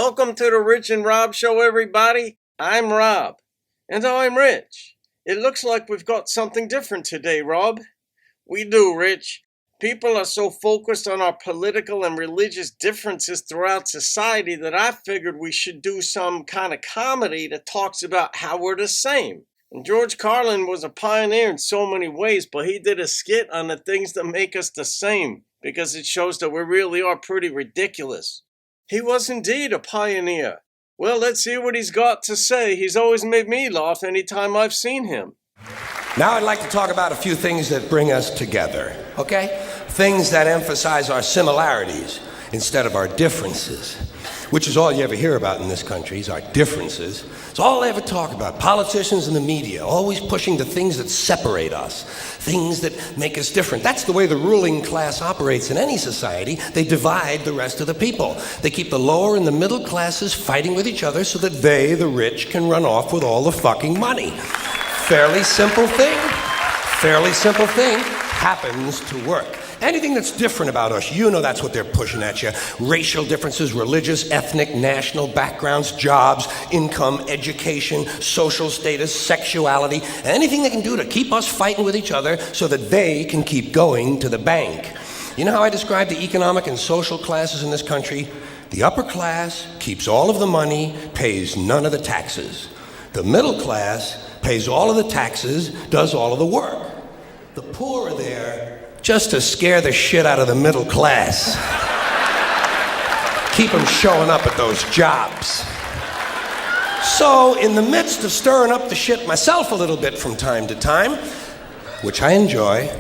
Welcome to the Rich and Rob Show, everybody. I'm Rob. And I'm Rich. It looks like we've got something different today, Rob. We do, Rich. People are so focused on our political and religious differences throughout society that I figured we should do some kind of comedy that talks about how we're the same. And George Carlin was a pioneer in so many ways, but he did a skit on the things that make us the same, because it shows that we really are pretty ridiculous. He was indeed a pioneer. Well, let's hear what he's got to say. He's always made me laugh anytime I've seen him. Now I'd like to talk about a few things that bring us together, okay? Things that emphasize our similarities instead of our differences, which is all you ever hear about in this country, is our differences. It's all they ever talk about. Politicians and the media, always pushing the things that separate us, things that make us different. That's the way the ruling class operates in any society. They divide the rest of the people. They keep the lower and the middle classes fighting with each other so that they, the rich, can run off with all the fucking money. Fairly simple thing, happens to work. Anything that's different about us, you know that's what they're pushing at you. Racial differences, religious, ethnic, national backgrounds, jobs, income, education, social status, sexuality, anything they can do to keep us fighting with each other so that they can keep going to the bank. You know how I describe the economic and social classes in this country? The upper class keeps all of the money, pays none of the taxes. The middle class pays all of the taxes, does all of the work. The poor are there just to scare the shit out of the middle class. Keep them showing up at those jobs. So, in the midst of stirring up the shit myself a little bit from time to time, which I enjoy,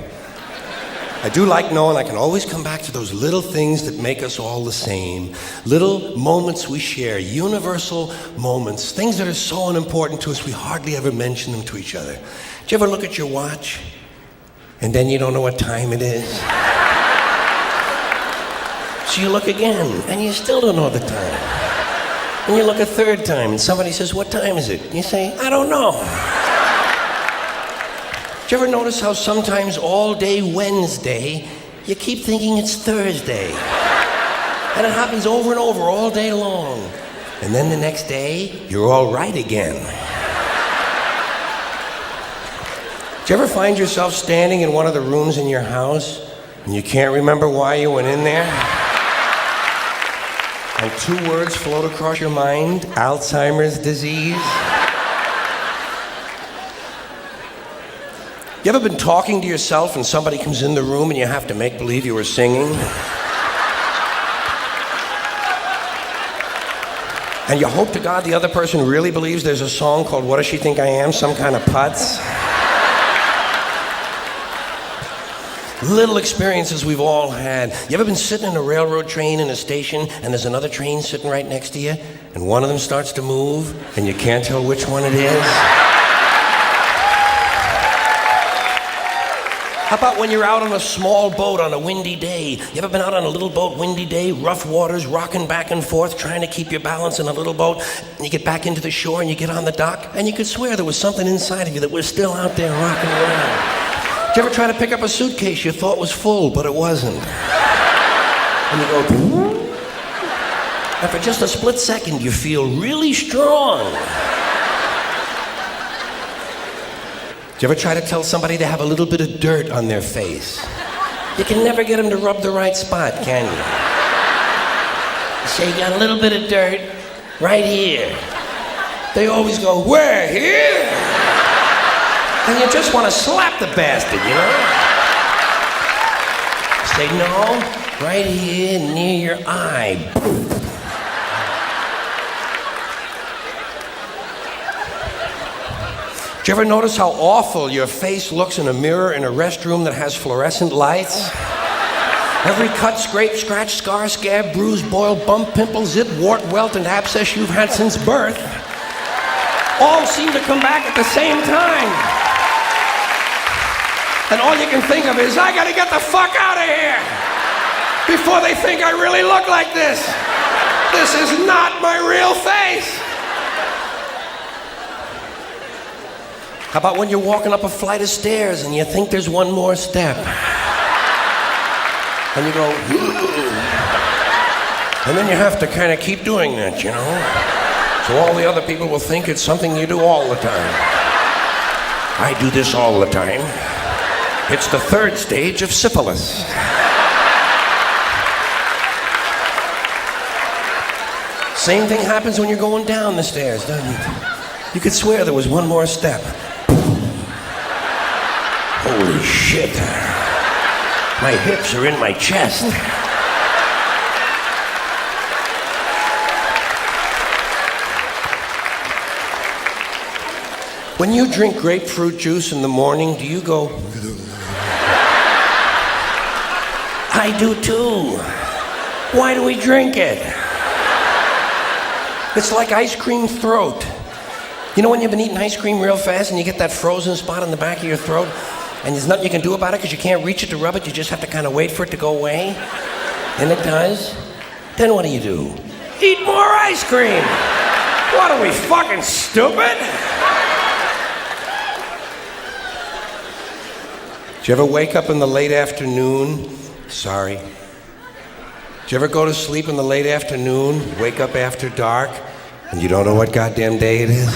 I do like knowing I can always come back to those little things that make us all the same. Little moments we share, universal moments, things that are so unimportant to us we hardly ever mention them to each other. Do you ever look at your watch and then you don't know what time it is? So you look again and you still don't know the time. And you look a third time and somebody says, "What time is it?" You say, "I don't know." Do you ever notice how sometimes all day Wednesday, you keep thinking it's Thursday? And it happens over and over all day long. And then the next day, you're all right again. Do you ever find yourself standing in one of the rooms in your house and you can't remember why you went in there? And two words float across your mind: Alzheimer's disease. You ever been talking to yourself and somebody comes in the room and you have to make believe you were singing? And you hope to God the other person really believes there's a song called "What Does She Think I Am?" Some kind of putz. Little experiences we've all had. You ever been sitting in a railroad train in a station and there's another train sitting right next to you and one of them starts to move and you can't tell which one it is? How about when you're out on a small boat on a windy day? You ever been out on a little boat, windy day, rough waters, rocking back and forth, trying to keep your balance in a little boat, and you get back into the shore and you get on the dock, and you could swear there was something inside of you that was still out there rocking around. Did you ever try to pick up a suitcase you thought was full, but it wasn't? And you go, and for just a split second, you feel really strong. Do you ever try to tell somebody they have a little bit of dirt on their face? You can never get them to rub the right spot, can you? You say, "You got a little bit of dirt right here." They always go, "Where? Here?" And you just want to slap the bastard, you know? Say, "No, right here near your eye." Do you ever notice how awful your face looks in a mirror in a restroom that has fluorescent lights? Every cut, scrape, scratch, scar, scab, bruise, boil, bump, pimple, zit, wart, welt, and abscess you've had since birth all seem to come back at the same time. And all you can think of is, "I gotta get the fuck out of here before they think I really look like this. This is not my real face." How about when you're walking up a flight of stairs and you think there's one more step? And you go, And then you have to kind of keep doing that, you know? So all the other people will think it's something you do all the time. I do this all the time. It's the third stage of syphilis. Same thing happens when you're going down the stairs, doesn't it? You could swear there was one more step. Holy shit. My hips are in my chest. When you drink grapefruit juice in the morning, do you go... I do too. Why do we drink it? It's like ice cream throat. You know when you've been eating ice cream real fast and you get that frozen spot on the back of your throat and there's nothing you can do about it because you can't reach it to rub it, you just have to kind of wait for it to go away? And it does. Then what do? Eat more ice cream! What are we, fucking stupid? Did you ever wake up in the late afternoon? Sorry. Did you ever go to sleep in the late afternoon, wake up after dark, and you don't know what goddamn day it is?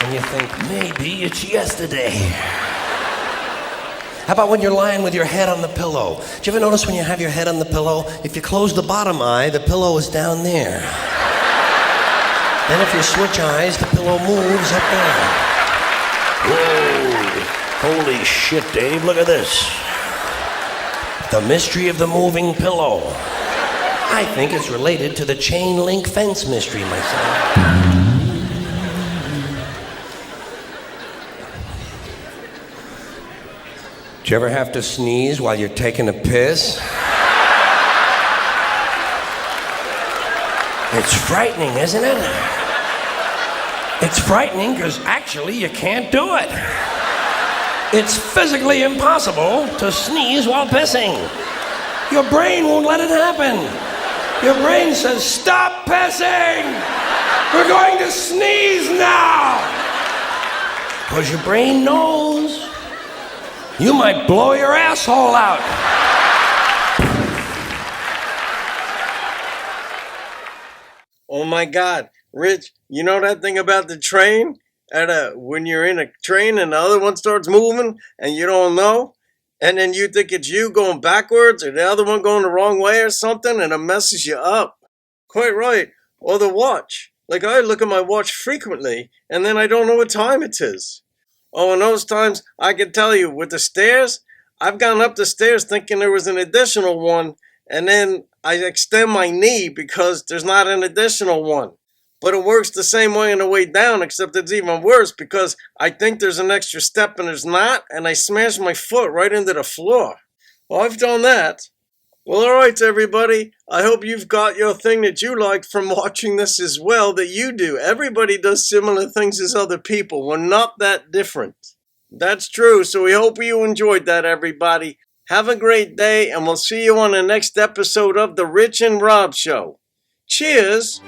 And you think, maybe it's yesterday. How about when you're lying with your head on the pillow? Did you ever notice when you have your head on the pillow, if you close the bottom eye, the pillow is down there. Then if you switch eyes, the pillow moves up there. Whoa, holy shit, Dave, look at this. The mystery of the moving pillow. I think it's related to the chain link fence mystery myself. Do you ever have to sneeze while you're taking a piss? It's frightening, isn't it? It's frightening because actually you can't do it. It's physically impossible to sneeze while pissing. Your brain won't let it happen. Your brain says, stop pissing! We're going to sneeze now! Because your brain knows you might blow your asshole out. Oh my God, Rich, you know that thing about the train? When you're in a train and the other one starts moving and you don't know, and then you think it's you going backwards or the other one going the wrong way or something, and it messes you up. Quite right. Or the watch. Like I look at my watch frequently and then I don't know what time it is. Oh, and those times I can tell you with the stairs, I've gone up the stairs thinking there was an additional one, and then I extend my knee because there's not an additional one. But it works the same way on the way down, except it's even worse because I think there's an extra step and there's not, and I smash my foot right into the floor. Well, I've done that. Well, alright everybody, I hope you've got your thing that you like from watching this as well that you do. Everybody does similar things as other people. We're not that different. That's true, so we hope you enjoyed that, everybody. Have a great day, and we'll see you on the next episode of The Rich and Rob Show. Cheers!